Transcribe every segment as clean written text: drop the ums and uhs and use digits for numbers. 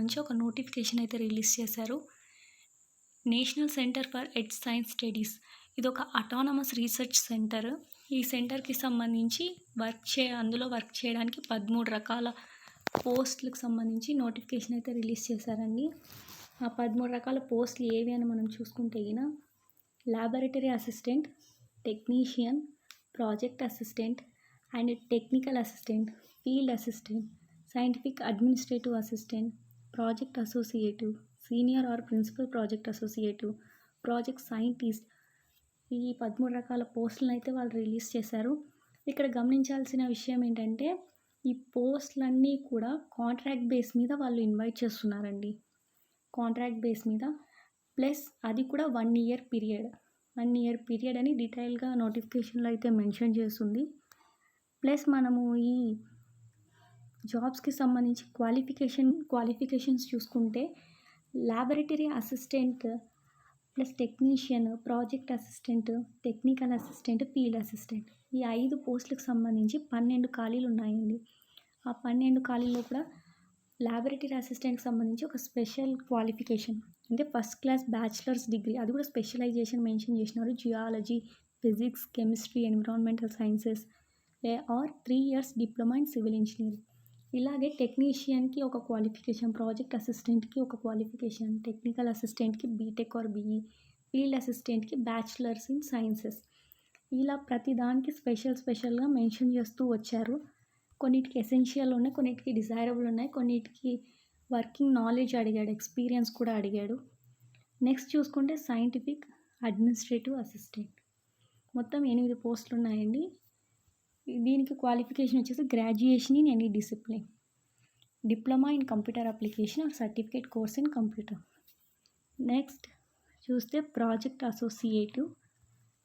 నుంచి ఒక నోటిఫికేషన్ అయితే రిలీజ్ చేశారు. National centre for earth science studies ఇదొక అటానమస్ రీసెర్చ్ సెంటర్. ఈ సెంటర్‌కి సంబంధించి అందులో వర్క్ చేయడానికి 13 రకాల పోస్టులకు సంబంధించి నోటిఫికేషన్ అయితే రిలీజ్ చేశారండి. ఆ 13 రకాల పోస్టులు ఏవి అని మనం చూసుకుంటే laboratory assistant, technician, project assistant and technical assistant, field assistant, scientific administrative assistant, project associative, senior or principal project associative, project scientist, ఈ 13 రకాల పోస్టులను అయితే వాళ్ళు రిలీజ్ చేశారు. ఇక్కడ గమనించాల్సిన విషయం ఏంటంటే ఈ పోస్టులన్నీ కూడా కాంట్రాక్ట్ బేస్ మీద వాళ్ళు ఇన్వైట్ చేస్తున్నారండి. కాంట్రాక్ట్ బేస్ మీద ప్లస్ అది కూడా 1 ఇయర్ పీరియడ్. 1 ఇయర్ పీరియడ్ అని డీటెయిల్గా నోటిఫికేషన్లో అయితే మెన్షన్ చేస్తుంది. ప్లస్ మనము ఈ జాబ్స్కి సంబంధించి క్వాలిఫికేషన్స్ చూసుకుంటే laboratory assistant plus technician, project assistant, technical assistant, field assistant ఈ 5 పోస్టులకు సంబంధించి 12 ఖాళీలు ఉన్నాయండి. ఆ 12 ఖాళీల్లో కూడా ల్యాబొరేటరీ అసిస్టెంట్కి సంబంధించి ఒక స్పెషల్ క్వాలిఫికేషన్ అంటే ఫస్ట్ క్లాస్ బ్యాచిలర్స్ డిగ్రీ, అది కూడా స్పెషలైజేషన్ మెన్షన్ చేసినారు. Geology, physics, chemistry, environmental sciences or 3 years diploma in civil engineering. ఇలాగే టెక్నీషియన్కి ఒక క్వాలిఫికేషన్, ప్రాజెక్ట్ అసిస్టెంట్కి ఒక క్వాలిఫికేషన్, టెక్నికల్ అసిస్టెంట్కి బీటెక్ ఆర్ బీఈ, ఫీల్డ్ అసిస్టెంట్కి బ్యాచిలర్స్ ఇన్ సైన్సెస్. ఇలా ప్రతి దానికి స్పెషల్గా మెన్షన్ చేస్తూ వచ్చారు. కొన్నిటికి ఎసెన్షియల్ ఉన్నాయి, కొన్నిటికి డిజైరబుల్ ఉన్నాయి, కొన్నిటికి వర్కింగ్ నాలెడ్జ్ అడిగాడు, ఎక్స్పీరియన్స్ కూడా అడిగాడు. నెక్స్ట్ చూసుకుంటే సైంటిఫిక్ అడ్మినిస్ట్రేటివ్ అసిస్టెంట్ మొత్తం 8 పోస్టులు ఉన్నాయండి. దీనికి క్వాలిఫికేషన్ వచ్చేసి graduation in any discipline, diploma in computer application or certificate course in computer. Next చూస్తే ప్రాజెక్ట్ అసోసియేటివ్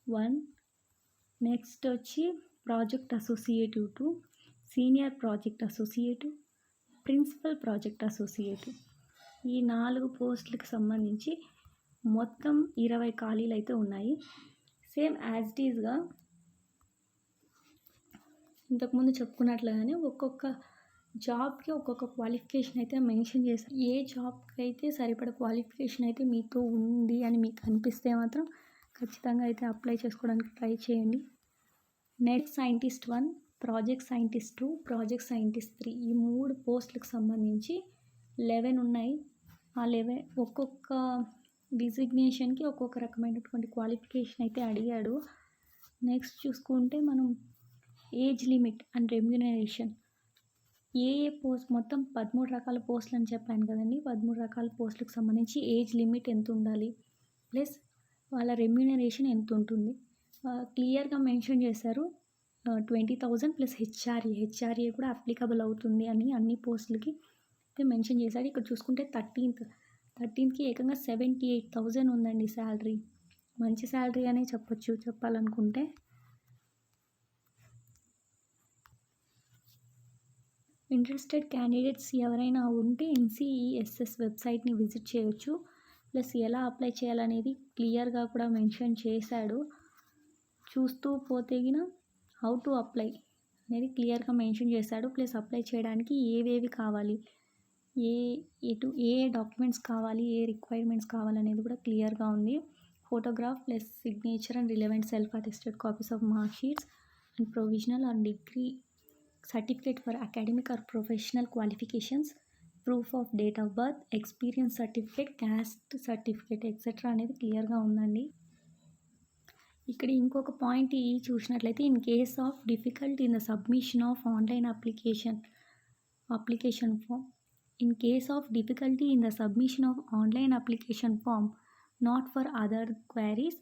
1, నెక్స్ట్ వచ్చి project associative 2, senior project associative, principal project associative. ఈ 4 పోస్టులకు సంబంధించి మొత్తం 20 ఖాళీలు అయితే ఉన్నాయి. సేమ్ యాజ్ ఇట్ ఈజ్గా ఇంతకుముందు చెప్పుకున్నట్లుగానే ఒక్కొక్క జాబ్కి ఒక్కొక్క క్వాలిఫికేషన్ అయితే మెన్షన్ చేశారు. ఏ జాబ్కి అయితే సరిపడ క్వాలిఫికేషన్ అయితే మీతో ఉంది అని మీకు అనిపిస్తే మాత్రం ఖచ్చితంగా అయితే అప్లై చేసుకోవడానికి ట్రై చేయండి. Next scientist 1, project scientist 2, project scientist 3 ఈ 3 పోస్టులకు సంబంధించి 11 ఉన్నాయి. ఆ 11 ఒక్కొక్క డిజిగ్నేషన్కి ఒక్కొక్క రకమైనటువంటి క్వాలిఫికేషన్ అయితే అడిగాడు. నెక్స్ట్ చూసుకుంటే మనం age limit and remuneration, A post మొత్తం 13 రకాల పోస్టులు అని చెప్పాను కదండి. 13 రకాల పోస్టులకు సంబంధించి ఏజ్ లిమిట్ ఎంత ఉండాలి, ప్లస్ వాళ్ళ రెమ్యునరేషన్ ఎంత ఉంటుంది క్లియర్గా మెన్షన్ చేశారు. 20,000 ప్లస్ హెచ్ఆర్ఏ కూడా అప్లికబుల్ అవుతుంది అని అన్ని పోస్టులకి అయితే మెన్షన్ చేశాడు. ఇక్కడ చూసుకుంటే 13కి ఏకంగా 78,000 ఉందండి శాలరీ. మంచి శాలరీ అనే చెప్పాలనుకుంటే. ఇంట్రెస్టెడ్ క్యాండిడేట్స్ ఎవరైనా ఉంటే NCESS వెబ్సైట్ని విజిట్ చేయొచ్చు. ప్లస్ ఎలా అప్లై చేయాలనేది క్లియర్గా కూడా మెన్షన్ చేశాడు. చూస్తూ పోతే హౌ టు అప్లై అనేది క్లియర్గా మెన్షన్ చేశాడు. ప్లస్ అప్లై చేయడానికి ఏవేవి కావాలి, ఏ డాక్యుమెంట్స్ కావాలి, ఏ రిక్వైర్మెంట్స్ కావాలనేది కూడా క్లియర్గా ఉంది. Photograph plus signature and relevant self attested copies of mark sheets and provisional or degree certificate for academic or professional qualifications, proof of date of birth, experience certificate, caste certificate etcetera అనేది క్లియర్గా ఉందండి. ఇక్కడ ఇంకొక point చూసినట్లయితే in case of difficulty in the submission of online application form, in case of difficulty in the submission of online application form not for other queries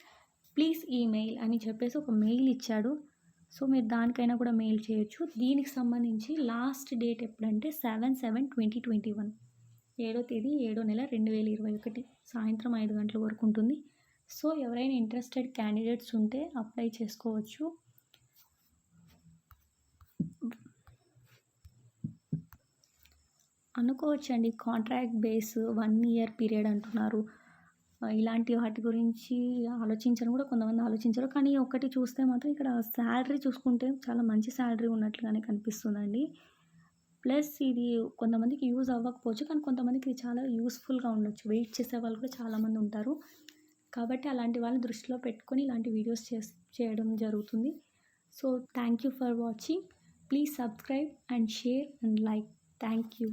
please email అని చెప్పేసి ఒక mail ఇచ్చాడు. సో మీరు దానికైనా కూడా mail చేయొచ్చు. దీనికి సంబంధించి లాస్ట్ డేట్ ఎప్పుడంటే 7/7/2021 7వ తేదీ 7వ నెల 2021 సాయంత్రం 5 గంటల వరకు ఉంటుంది. సో ఎవరైనా ఇంట్రెస్టెడ్ క్యాండిడేట్స్ ఉంటే అప్లై చేసుకోవచ్చు. అనుకోవచ్చండి కాంట్రాక్ట్ బేస్ 1 ఇయర్ పీరియడ్ అంటున్నారు. ఇలాంటి వాటి గురించి ఆలోచించని కూడా కొంతమంది ఆలోచించరు. కానీ ఒకటి చూస్తే మాత్రం ఇక్కడ శాలరీ చూసుకుంటే చాలా మంచి శాలరీ ఉన్నట్లుగానే కనిపిస్తుందండి. ప్లస్ ఇది కొంతమందికి యూజ్ అవ్వకపోవచ్చు. కానీ కొంతమందికి ఇది చాలా యూస్‌ఫుల్‌గా ఉండొచ్చు. వెయిట్ చేసేవాళ్ళు కూడా చాలామంది ఉంటారు. కాబట్టి అలాంటి వాళ్ళని దృష్టిలో పెట్టుకొని ఇలాంటి వీడియోస్ చేయడం జరుగుతుంది. So thank you for watching. Please subscribe and share and like. Thank you.